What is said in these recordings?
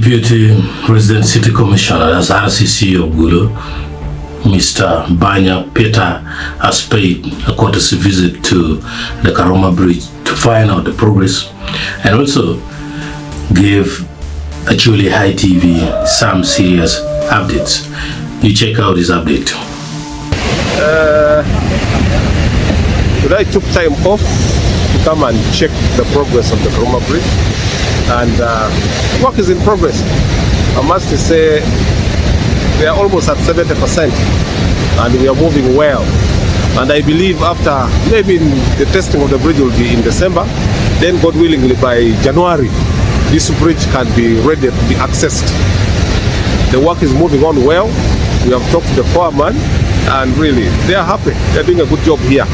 Deputy Resident City Commissioner, that's RCC of Gulu, Mr. Banya Peter, has paid a courtesy visit to the Karuma Bridge to find out the progress and also give Acoli High TV some serious updates. You check out his update. Today I took time off to come and check the progress of the Karuma Bridge, and work is in progress. I must say we are almost at 70% and we are moving well, and I believe after maybe the testing of the bridge will be in December, then God willingly by January this bridge can be ready to be accessed. The work is moving on well. We have talked to the foreman and really they are happy. They are doing a good job here.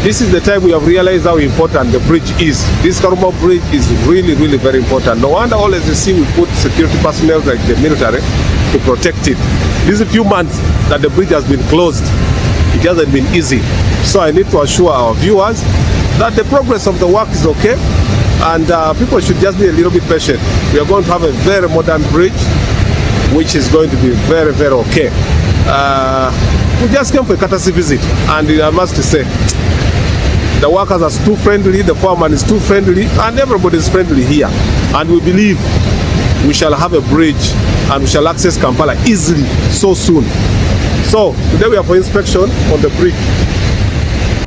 This is the time we have realized how important the bridge is. This Karuma bridge is really very important. No wonder always you see we put security personnel like the military to protect it. These few months that the bridge has been closed, it hasn't been easy. So I need to assure our viewers that the progress of the work is okay, and people should just be a little bit patient. We are going to have a very modern bridge which is going to be very okay. We just came for a courtesy visit, and I must say the workers are too friendly, the foreman is too friendly, and everybody is friendly here. And we believe we shall have a bridge and we shall access Kampala easily so soon. So today we are for inspection on the bridge.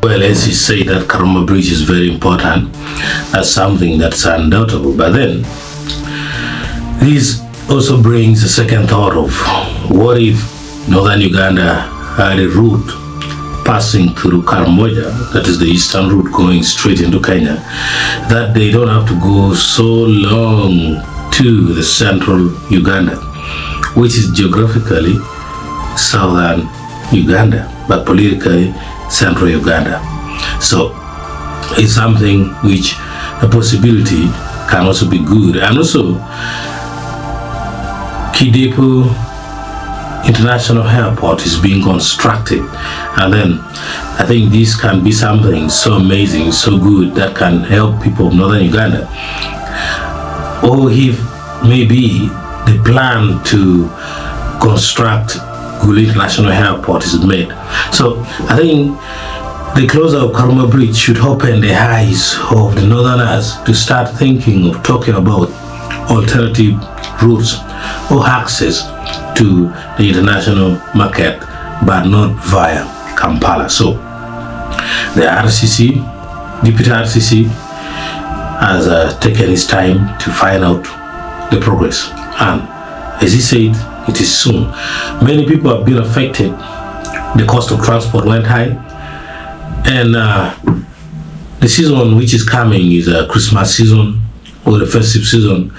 Well, as you say that Karuma Bridge is very important, that's something that's undoubtable. But then this also brings a second thought of what if northern Uganda had a route passing through Karamoja, that is the eastern route going straight into Kenya, that they don't have to go so long to the central Uganda, which is geographically southern Uganda, but politically central Uganda. So it's something which a possibility can also be good. And also Kidepo International Airport is being constructed, and then I think this can be something so amazing, so good, that can help people of northern Uganda. Or if maybe the plan to construct Gulu International Airport is made. So I think the closure of Karuma Bridge should open the eyes of the northerners to start thinking of talking about alternative routes or access to the international market, but not via Kampala. So the RCC, Deputy RCC, has taken his time to find out the progress, and as he said, it is soon. Many people have been affected. The cost of transport went high, and the season which is coming is a Christmas season or the festive season,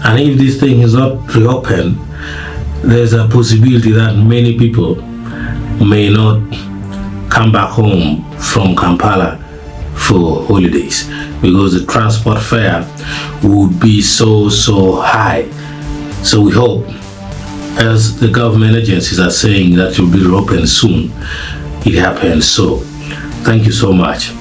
and if this thing is not reopened, there's a possibility that many people may not come back home from Kampala for holidays, because the transport fare would be so high. So we hope, as the government agencies are saying, that it will be reopened soon, it happens. So thank you so much.